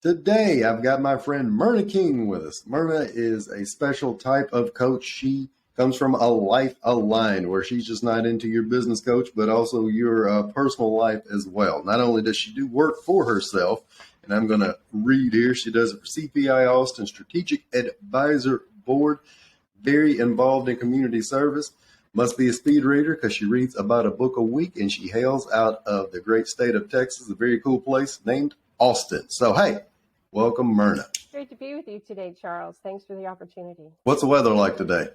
Today, I've got my friend Myrna King with us. Myrna is a special type of coach. She comes from a life aligned, where she's just not into your business coach, but also your personal life as well. Not only does she do work for herself, and I'm going to read here, she does it for CPI Austin Strategic Advisor Board, very involved in community service. Must be a speed reader because she reads about a book a week, and she hails out of the great state of Texas, a very cool place named Austin. So, hey, welcome, Myrna. Great to be with you today, Charles. Thanks for the opportunity. What's the weather like today?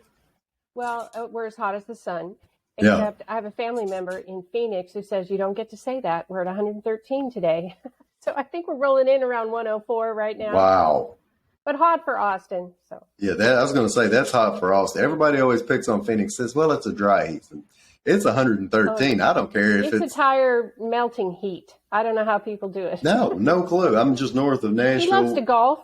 Well, we're as hot as the sun, except I have a family member in Phoenix who says you don't get to say that. We're at 113 today. So I think we're rolling in around 104 right now. Wow. But hot for Austin. So yeah, I was going to say that's hot for Austin. Everybody always picks on Phoenix, says, well, it's a dry heat. It's 113. I don't care if it's a tire melting heat. I don't know how people do it. No clue. I'm just north of Nashville. He loves to golf.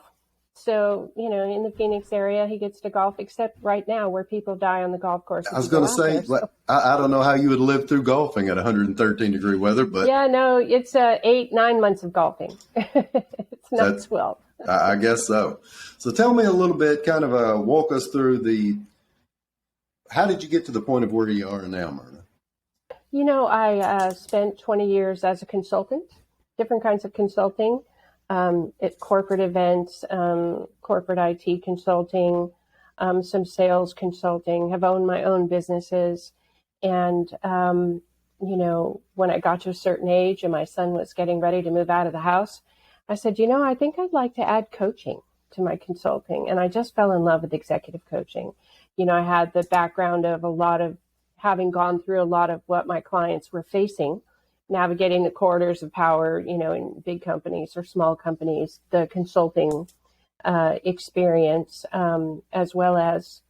So, in the Phoenix area, he gets to golf, except right now where people die on the golf course. I was going to say, I don't know how you would live through golfing at 113 degree weather, but. Yeah, no, it's 8-9 months of golfing. It's not 12. I guess so. So tell me a little bit, kind of walk us through how did you get to the point of where you are now, Myrna? I spent 20 years as a consultant, different kinds of consulting, at corporate events, corporate IT consulting, some sales consulting, have owned my own businesses. And, when I got to a certain age and my son was getting ready to move out of the house, I said, I think I'd like to add coaching to my consulting. And I just fell in love with executive coaching. I had the background of having gone through a lot of what my clients were facing, navigating the corridors of power, in big companies or small companies, the consulting experience, as well as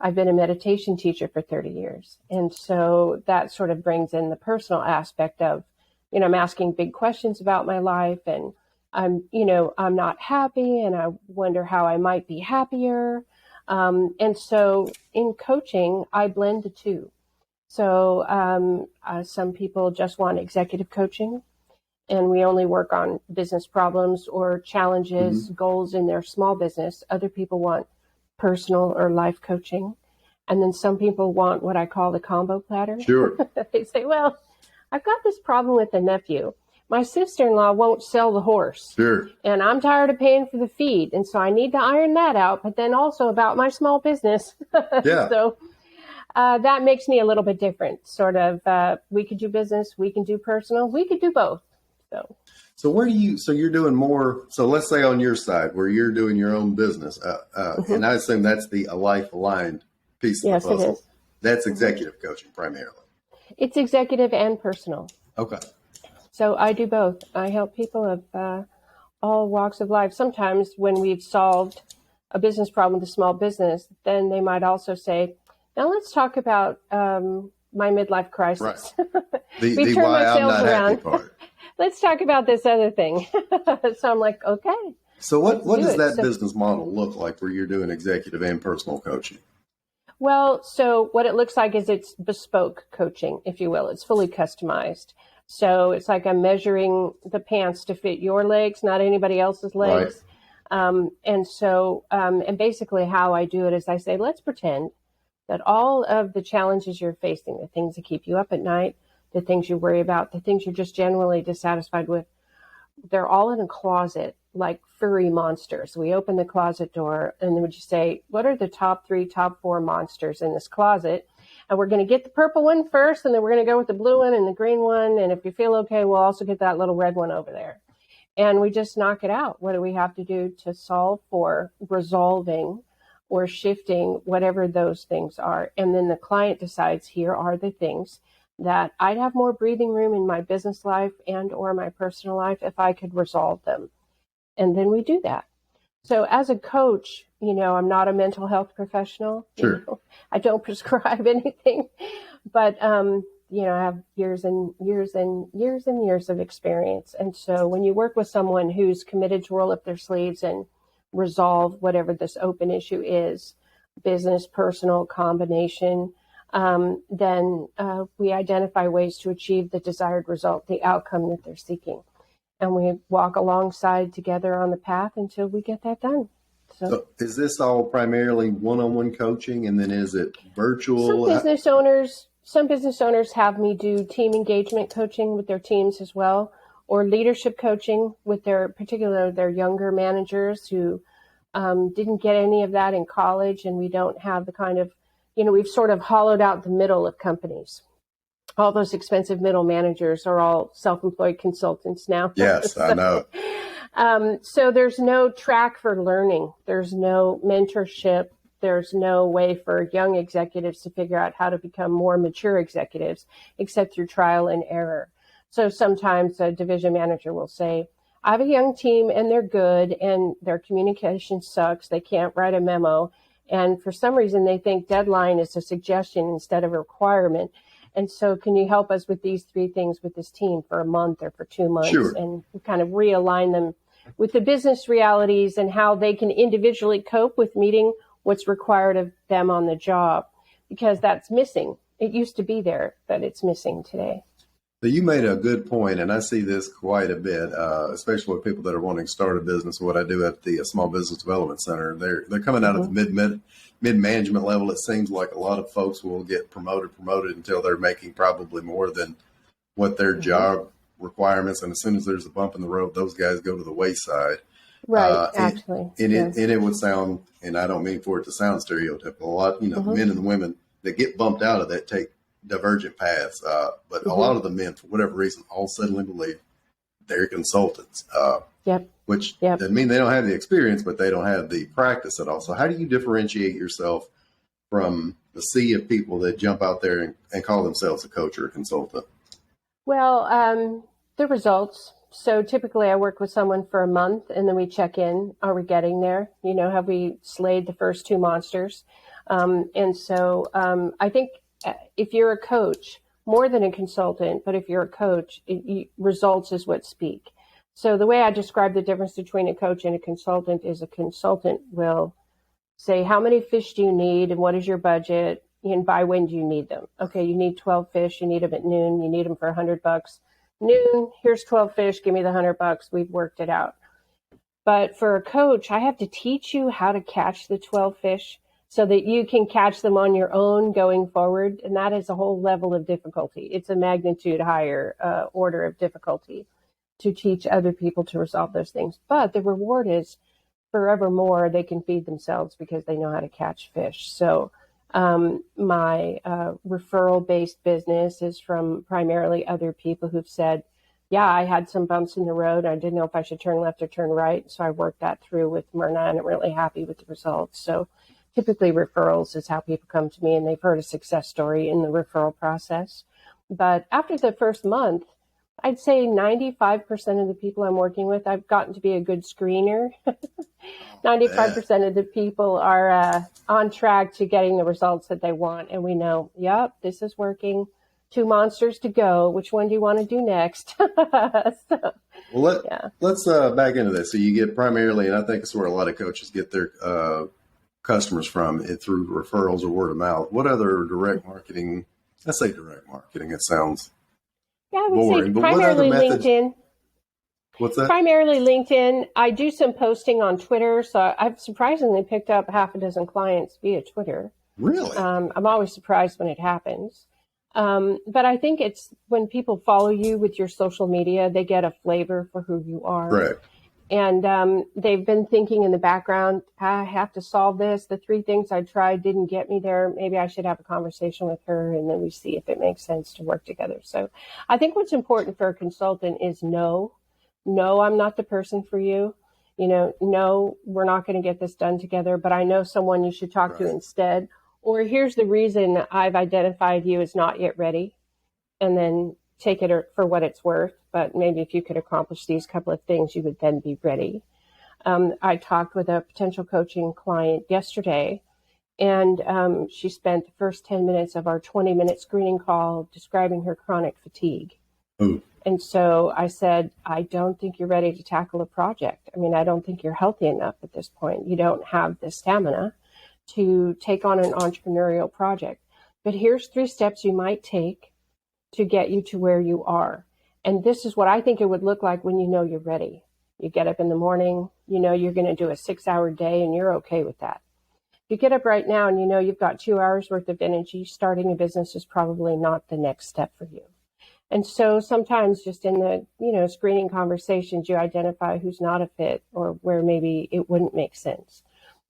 I've been a meditation teacher for 30 years. And so that sort of brings in the personal aspect of, I'm asking big questions about my life, and I'm not happy, and I wonder how I might be happier. And so in coaching, I blend the two. So some people just want executive coaching, and we only work on business problems or challenges, goals in their small business. Other people want personal or life coaching. And then some people want what I call the combo platter. Sure. They say, well, I've got this problem with the nephew. My sister-in-law won't sell the horse. Sure. And I'm tired of paying for the feed. And so I need to iron that out, but then also about my small business. Yeah. So that makes me a little bit different. Sort of, we could do business, we can do personal, we could do both. So you're doing more, so let's say on your side where you're doing your own business, and I assume that's the life aligned piece of the puzzle. Yes, it is. That's executive coaching primarily. It's executive and personal. Okay. So I do both. I help people of all walks of life. Sometimes when we've solved a business problem with a small business, then they might also say, now let's talk about my midlife crisis. Right. We turn why my I'm sales not around. happy part. Let's talk about this other thing. So I'm like, okay. So what does that business model look like where you're doing executive and personal coaching? Well, so what it looks like is it's bespoke coaching, if you will. It's fully customized. So it's like I'm measuring the pants to fit your legs, not anybody else's legs. Right. And basically how I do it is I say, let's pretend that all of the challenges you're facing, the things that keep you up at night, the things you worry about, the things you're just generally dissatisfied with, they're all in a closet like furry monsters. We open the closet door and then would you say, what are the top 3, top 4 monsters in this closet? And we're going to get the purple one first, and then we're going to go with the blue one and the green one. And if you feel okay, we'll also get that little red one over there. And we just knock it out. What do we have to do to solve for resolving or shifting whatever those things are? And then the client decides, here are the things that I'd have more breathing room in my business life and or my personal life if I could resolve them. And then we do that. So as a coach, I'm not a mental health professional. Sure. I don't prescribe anything, but, I have years and years and years and years of experience. And so when you work with someone who's committed to roll up their sleeves and resolve whatever this open issue is, business, personal, combination, then we identify ways to achieve the desired result, the outcome that they're seeking. and we walk alongside together on the path until we get that done. So is this all primarily one-on-one coaching, and then is it virtual? Some business owners have me do team engagement coaching with their teams as well, or leadership coaching with their younger managers who didn't get any of that in college, and we don't have the kind of, we've sort of hollowed out the middle of companies. All those expensive middle managers are all self-employed consultants now. Yes, I know. So there's no track for learning. There's no mentorship. There's no way for young executives to figure out how to become more mature executives, except through trial and error. So sometimes a division manager will say, I have a young team and they're good and their communication sucks. They can't write a memo. And for some reason, they think deadline is a suggestion instead of a requirement. And so can you help us with these 3 things with this team for a month or for 2 months? Sure. And kind of realign them with the business realities and how they can individually cope with meeting what's required of them on the job, because that's missing. It used to be there, but it's missing today. So you made a good point, and I see this quite a bit, especially with people that are wanting to start a business. What I do at the Small Business Development Center, they're coming out of the mid management level. It seems like a lot of folks will get promoted until they're making probably more than what their job requirements, and as soon as there's a bump in the road, those guys go to the wayside. Right, actually. And it would sound, and I don't mean for it to sound stereotypical, a lot, the men and the women that get bumped out of that take divergent paths. But a lot of the men, for whatever reason, all suddenly believe they're consultants. Which doesn't mean they don't have the experience, but they don't have the practice at all. So how do you differentiate yourself from the sea of people that jump out there and call themselves a coach or a consultant? Well, the results. So typically I work with someone for a month and then we check in. Are we getting there? Have we slayed the first 2 monsters? And so I think if you're a coach, more than a consultant, but if you're a coach, results is what speak. So the way I describe the difference between a coach and a consultant is a consultant will say, how many fish do you need and what is your budget and by when do you need them? Okay, you need 12 fish, you need them at noon, you need them for $100. Noon, here's 12 fish, give me the $100, we've worked it out. But for a coach, I have to teach you how to catch the 12 fish so that you can catch them on your own going forward. And that is a whole level of difficulty. It's a magnitude higher order of difficulty to teach other people to resolve those things. But the reward is forevermore, they can feed themselves because they know how to catch fish. So my referral-based business is from primarily other people who've said, yeah, I had some bumps in the road. I didn't know if I should turn left or turn right. So I worked that through with Myrna and I'm really happy with the results. So typically referrals is how people come to me and they've heard a success story in the referral process. But after the first month, I'd say 95% of the people I'm working with, I've gotten to be a good screener. 95% of the people are on track to getting the results that they want. And we know, yep, this is working. 2 monsters to go. Which one do you want to do next? Let's back into this. So you get primarily, and I think it's where a lot of coaches get their customers from, through referrals or word of mouth. What other direct marketing? I say direct marketing. It sounds boring, but primarily what other methods? LinkedIn. What's that? Primarily LinkedIn. I do some posting on Twitter, so I've surprisingly picked up 6 clients via Twitter. Really? I'm always surprised when it happens. But I think it's when people follow you with your social media, they get a flavor for who you are. Correct. And they've been thinking in the background, I have to solve this. The 3 things I tried didn't get me there. Maybe I should have a conversation with her, and then we see if it makes sense to work together. So I think what's important for a consultant is no, I'm not the person for you. No, we're not going to get this done together, but I know someone you should talk to instead. Or here's the reason I've identified you as not yet ready, and then take it for what it's worth. But maybe if you could accomplish these couple of things, you would then be ready. I talked with a potential coaching client yesterday, and she spent the first 10 minutes of our 20-minute screening call describing her chronic fatigue. Ooh. And so I said, I don't think you're ready to tackle a project. I mean, I don't think you're healthy enough at this point. You don't have the stamina to take on an entrepreneurial project. But here's 3 steps you might take to get you to where you are. And this is what I think it would look like when you know you're ready. You get up in the morning, you know you're going to do a 6-hour day, and you're okay with that. You get up right now and you know you've got 2 hours worth of energy. Starting a business is probably not the next step for you. And so sometimes just in the, screening conversations, you identify who's not a fit or where maybe it wouldn't make sense.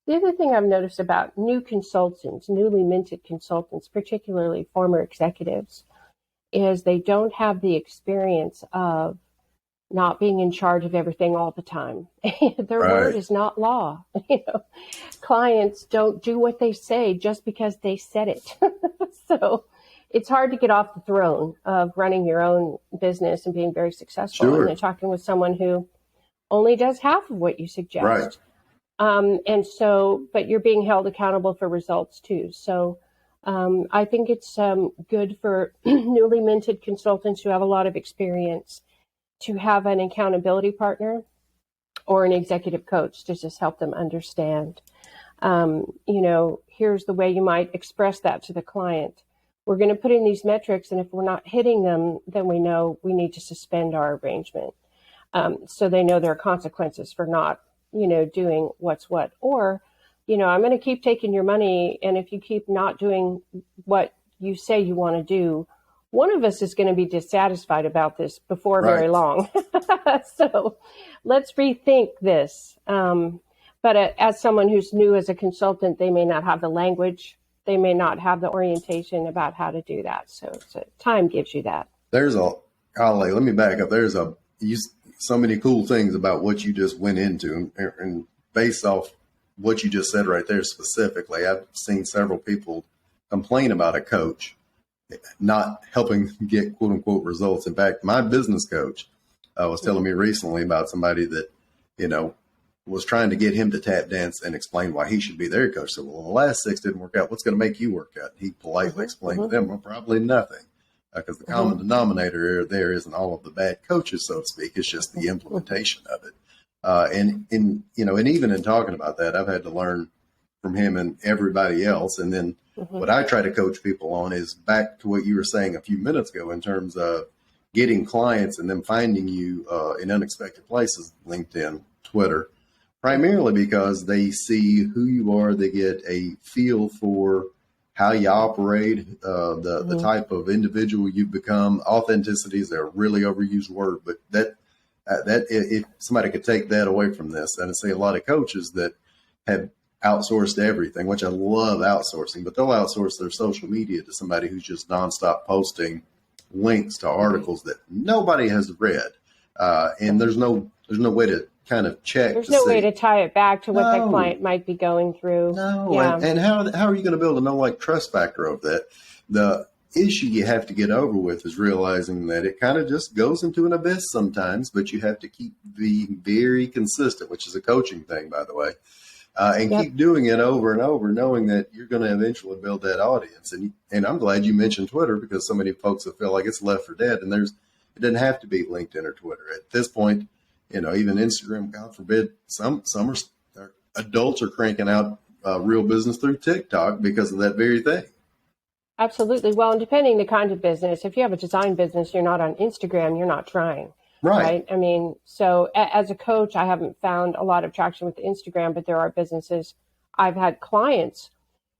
The other thing I've noticed about new consultants, newly minted consultants, particularly former executives, is they don't have the experience of not being in charge of everything all the time. Their word is not law. Clients don't do what they say just because they said it. So it's hard to get off the throne of running your own business and being very successful. Sure. And you're talking with someone who only does half of what you suggest. But you're being held accountable for results too. So I think it's good for newly minted consultants who have a lot of experience to have an accountability partner or an executive coach to just help them understand, here's the way you might express that to the client. We're going to put in these metrics, and if we're not hitting them, then we know we need to suspend our arrangement. So they know there are consequences for not, doing what's what. Or, I'm going to keep taking your money, and if you keep not doing what you say you want to do, one of us is going to be dissatisfied about this before very long. So let's rethink this. But as someone who's new as a consultant, they may not have the language. They may not have the orientation about how to do that. So time gives you that. Let me back up. So many cool things about what you just went into, and based off what you just said right there specifically, I've seen several people complain about a coach not helping get quote unquote results. In fact, my business coach was telling me recently about somebody that, was trying to get him to tap dance and explain why he should be their coach. So, well, the last 6 didn't work out. What's going to make you work out? He politely explained to them, well, probably nothing, because the common denominator there isn't all of the bad coaches, so to speak. It's just the implementation of it. And even in talking about that, I've had to learn from him and everybody else. And then what I try to coach people on is back to what you were saying a few minutes ago in terms of getting clients and them finding you in unexpected places, LinkedIn, Twitter, primarily because they see who you are. They get a feel for how you operate, the type of individual you've become. Authenticity is a really overused word, but that if somebody could take that away from this, and I see a lot of coaches that have outsourced everything, which I love outsourcing, but they'll outsource their social media to somebody who's just nonstop posting links to articles that nobody has read, and there's no way to kind of check. There's no way to tie it back to what that client might be going through. No, yeah. And how are you going to build a no-like trust factor of that? The issue you have to get over with is realizing that it kind of just goes into an abyss sometimes, but you have to keep being very consistent, which is a coaching thing, by the way, and keep doing it over and over, knowing that you're going to eventually build that audience. And I'm glad you mentioned Twitter, because so many folks that feel like it's left for dead, and it doesn't have to be LinkedIn or Twitter at this point. Even Instagram, God forbid, some adults are cranking out real business through TikTok because of that very thing. Absolutely. Well, and depending the kind of business, if you have a design business, you're not on Instagram, you're not trying. Right. I mean, so as a coach, I haven't found a lot of traction with Instagram, but there are businesses I've had clients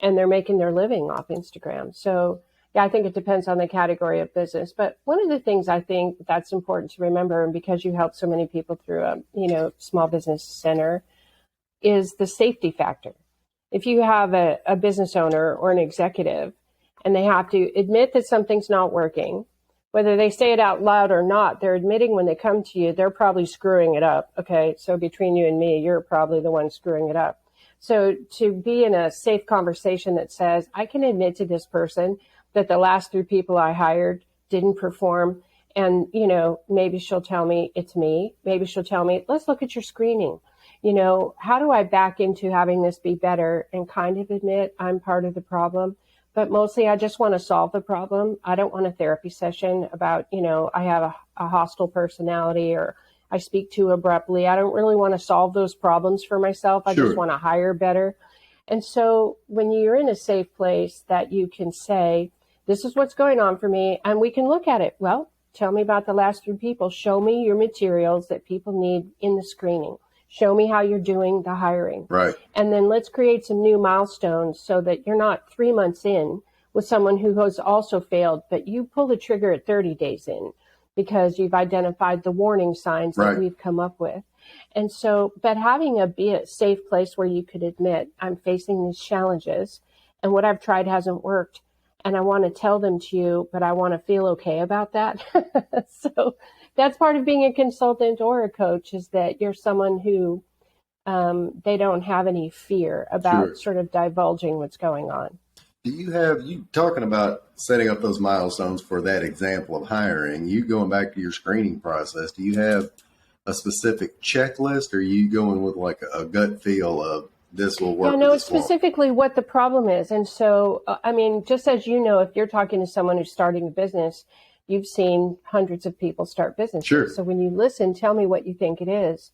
and they're making their living off Instagram. So yeah, I think it depends on the category of business. But one of the things I think that's important to remember, and because you help so many people through a small business center, is the safety factor. If you have a business owner or an executive and they have to admit that something's not working, whether they say it out loud or not, they're admitting when they come to you, they're probably screwing it up. Okay, so between you and me, you're probably the one screwing it up. So to be in a safe conversation that says, I can admit to this person that the last 3 people I hired didn't perform. And, maybe she'll tell me it's me. Maybe she'll tell me, let's look at your screening. How do I back into having this be better and kind of admit I'm part of the problem? But mostly I just want to solve the problem. I don't want a therapy session about, I have a hostile personality or I speak too abruptly. I don't really want to solve those problems for myself. I just want to hire better. And so when you're in a safe place that you can say, this is what's going on for me, and we can look at it. Well, Tell me about the last 3 people. Show me your materials that people need in the screening. Show me how you're doing the hiring. Right. And then let's create some new milestones so that you're not 3 months in with someone who has also failed, but you pull the trigger at 30 days in because you've identified the warning signs that we've come up with. And so, but having be a safe place where you could admit, I'm facing these challenges and what I've tried hasn't worked. And I want to tell them to you, but I want to feel okay about that. So that's part of being a consultant or a coach, is that you're someone who they don't have any fear about sort of divulging what's going on. Do you talking about setting up those milestones for that example of hiring, you going back to your screening process, do you have a specific checklist, or are you going with like a gut feel of this will work? Yeah, no, it's specifically what the problem is. And so, I mean, just as you know, if you're talking to someone who's starting a business, you've seen hundreds of people start businesses. Sure. So when you listen, tell me what you think it is.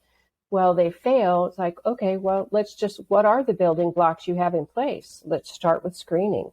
Well, they fail. It's like, okay, well, what are the building blocks you have in place? Let's start with screening,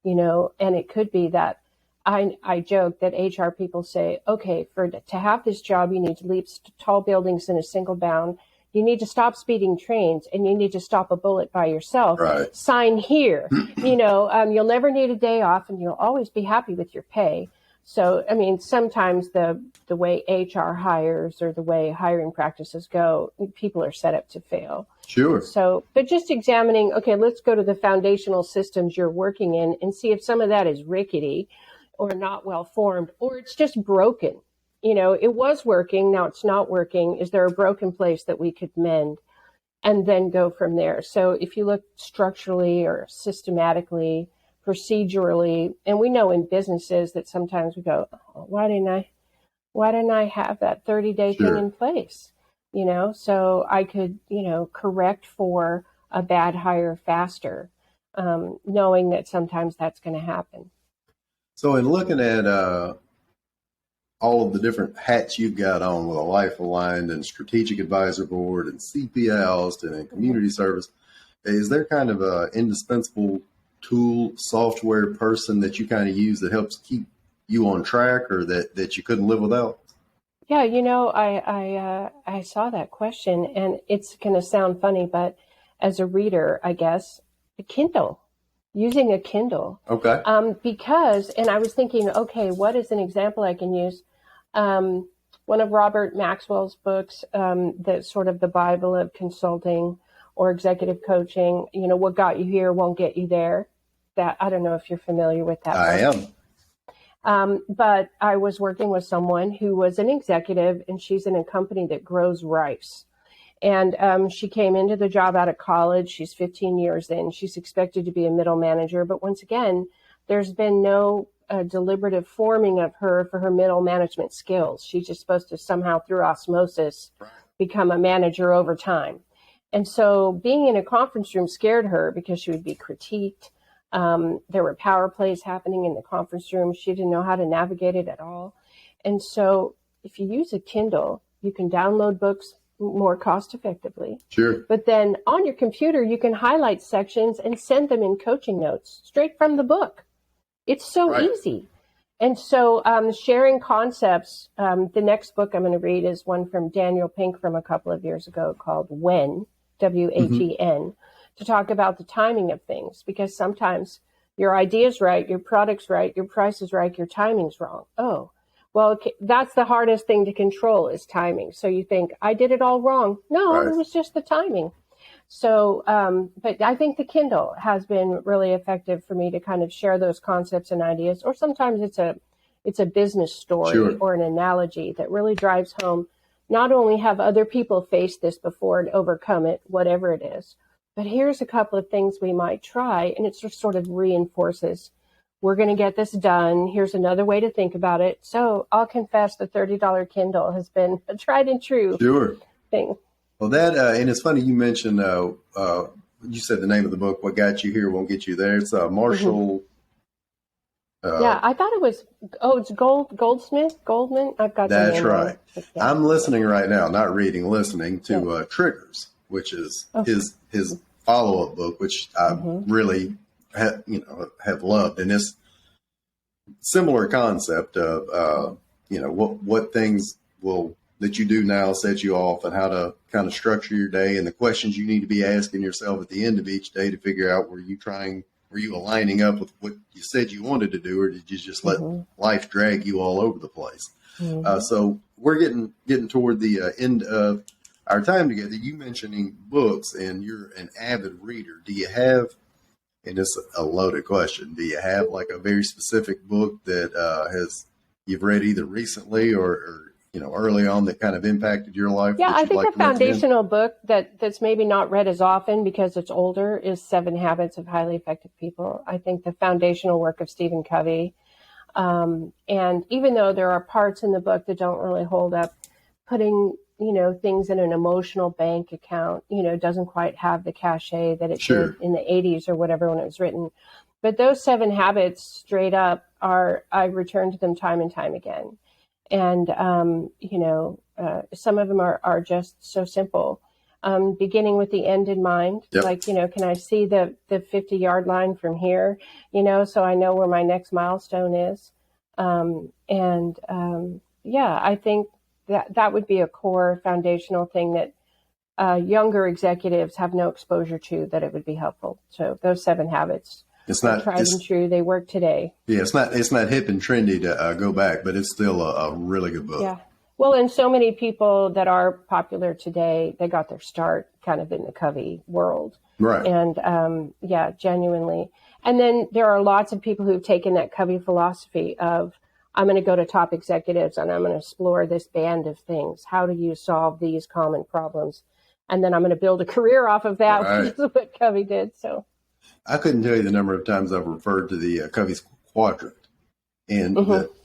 and it could be that I joke that HR people say, okay, to have this job, you need to leap tall buildings in a single bound. You need to stop speeding trains, and you need to stop a bullet by yourself. Right. Sign here. You'll never need a day off, and you'll always be happy with your pay. So, I mean, sometimes the way HR hires or the way hiring practices go, people are set up to fail. Sure. So, but just examining, okay, let's go to the foundational systems you're working in and see if some of that is rickety or not well formed, or it's just broken. It was working, now it's not working. Is there a broken place that we could mend? And then go from there. So if you look structurally or systematically, procedurally, and we know in businesses that sometimes we go, oh, why didn't I have that 30-day thing in place? So I could, correct for a bad hire faster, knowing that sometimes that's going to happen. So in looking at all of the different hats you've got on with a Life Aligned and Strategic Advisor Board and CPA Austin and Community Service, is there kind of a indispensable tool, software person that you kind of use that helps keep you on track, or that you couldn't live without? Yeah, I saw that question, and it's going to sound funny, but as a reader, I guess, using a Kindle. Okay. Because, and I was thinking, okay, what is an example I can use? One of Robert Maxwell's books, that's sort of the Bible of consulting or executive coaching, what got you here won't get you there. That, I don't know if you're familiar with that. I am. But I was working with someone who was an executive, and she's in a company that grows rice. And she came into the job out of college. She's 15 years in. She's expected to be a middle manager. But once again, there's been no deliberative forming of her for her middle management skills. She's just supposed to somehow, through osmosis, become a manager over time. And so being in a conference room scared her because she would be critiqued. There were power plays happening in the conference room. She didn't know how to navigate it at all. And so if you use a Kindle, you can download books more cost effectively. Sure. But then on your computer, you can highlight sections and send them in coaching notes straight from the book. It's so easy. And so sharing concepts, the next book I'm going to read is one from Daniel Pink from a couple of years ago called When, W-H-E-N, to talk about the timing of things, because sometimes your idea's right, your product's right, your price is right, your timing's wrong. Oh, well, that's the hardest thing to control is timing. So you think, I did it all wrong. No, it was just the timing. So, but I think the Kindle has been really effective for me to kind of share those concepts and ideas, or sometimes it's a business story or an analogy that really drives home, not only have other people faced this before and overcome it, whatever it is, but here's a couple of things we might try. And it just sort of reinforces, we're going to get this done. Here's another way to think about it. So I'll confess the $30 Kindle has been a tried and true thing. Well, that, and it's funny you mentioned, you said the name of the book, What Got You Here Won't Get You There. It's Marshall. Yeah, I thought it was, it's Goldman. I've got that's the name right. Yeah. I'm listening right now, not reading, listening to Triggers, which is his follow-up book, which I really have loved. And it's similar concept of, what things that you do now set you off, and how to kind of structure your day, and the questions you need to be asking yourself at the end of each day to figure out, were you aligning up with what you said you wanted to do, or did you just let life drag you all over the place? So we're getting toward the end of our time together. You mentioning books, and you're an avid reader. Do you have, and it's a loaded question, do you have like a very specific book that you've read either recently or early on that kind of impacted your life? Yeah, I think a foundational book that's maybe not read as often because it's older is 7 Habits of Highly Effective People. I think the foundational work of Stephen Covey. And even though there are parts in the book that don't really hold up, putting, things in an emotional bank account, doesn't quite have the cachet that it did in the 80s or whatever when it was written. But those 7 habits straight up I return to them time and time again. And, some of them are just so simple. Beginning with the end in mind, like, can I see the 50-yard line from here, so I know where my next milestone is. I think that would be a core foundational thing that younger executives have no exposure to, that it would be helpful. So those 7 habits. It's not tried and true. They work today. Yeah, it's not hip and trendy to go back, but it's still a really good book. Yeah. Well, and so many people that are popular today, they got their start kind of in the Covey world. Right. And genuinely. And then there are lots of people who've taken that Covey philosophy of, I'm going to go to top executives and I'm going to explore this band of things. How do you solve these common problems? And then I'm going to build a career off of that, which is what Covey did. So I couldn't tell you the number of times I've referred to the Covey's quadrant, and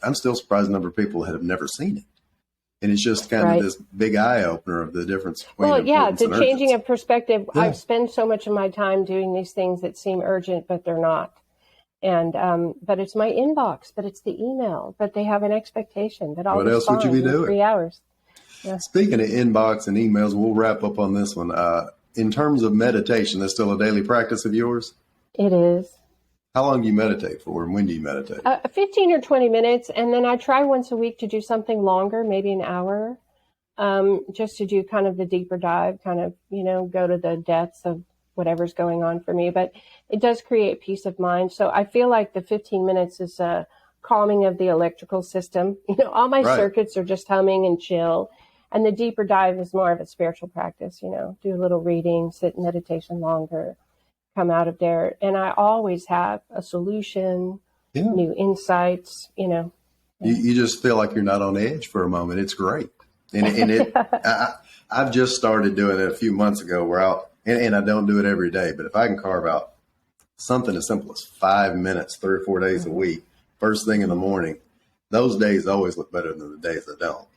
I'm still surprised the number of people that have never seen it. And it's just kind of this big eye opener of the difference between the changing of perspective. Yeah. I've spent so much of my time doing these things that seem urgent, but they're not. And but it's my inbox, but it's the email, but they have an expectation that I'll respond else would you be doing? 3 hours. Yeah. Speaking of inbox and emails, we'll wrap up on this one. In terms of meditation, that's still a daily practice of yours? It is. How long do you meditate for, and when do you meditate? 15 or 20 minutes, and then I try once a week to do something longer, maybe an hour, just to do kind of the deeper dive, kind of, go to the depths of whatever's going on for me. But it does create peace of mind. So I feel like the 15 minutes is a calming of the electrical system. All my circuits are just humming and chill. And the deeper dive is more of a spiritual practice, do a little reading, sit in meditation longer, come out of there. And I always have a solution, new insights, You just feel like you're not on edge for a moment. It's great. And I've just started doing it a few months ago and I don't do it every day, but if I can carve out something as simple as 5 minutes, 3 or 4 days a week, first thing in the morning, those days always look better than the days that don't.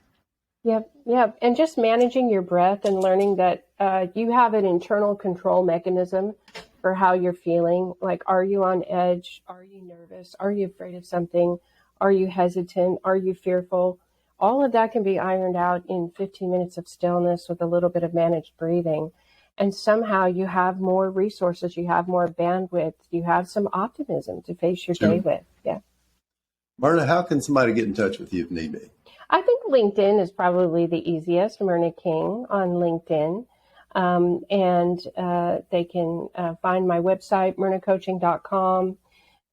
Yep. And just managing your breath and learning that you have an internal control mechanism for how you're feeling. Like, are you on edge? Are you nervous? Are you afraid of something? Are you hesitant? Are you fearful? All of that can be ironed out in 15 minutes of stillness with a little bit of managed breathing. And somehow you have more resources, you have more bandwidth, you have some optimism to face your day with. Yeah. Myrna, how can somebody get in touch with you if need be? I think LinkedIn is probably the easiest, Myrna King on LinkedIn. And they can find my website, myrnacoaching.com.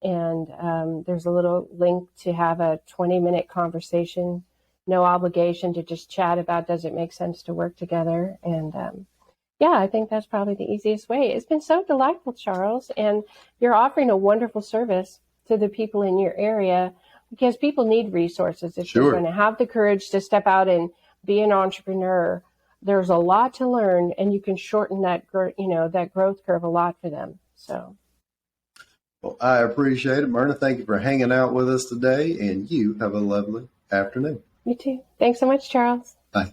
And there's a little link to have a 20-minute conversation, no obligation, to just chat about, does it make sense to work together? And I think that's probably the easiest way. It's been so delightful, Charles. And you're offering a wonderful service to the people in your area, because people need resources. If you're going to have the courage to step out and be an entrepreneur, there's a lot to learn, and you can shorten that, that growth curve a lot for them. So. Well, I appreciate it. Myrna, thank you for hanging out with us today, and you have a lovely afternoon. You too. Thanks so much, Charles. Bye.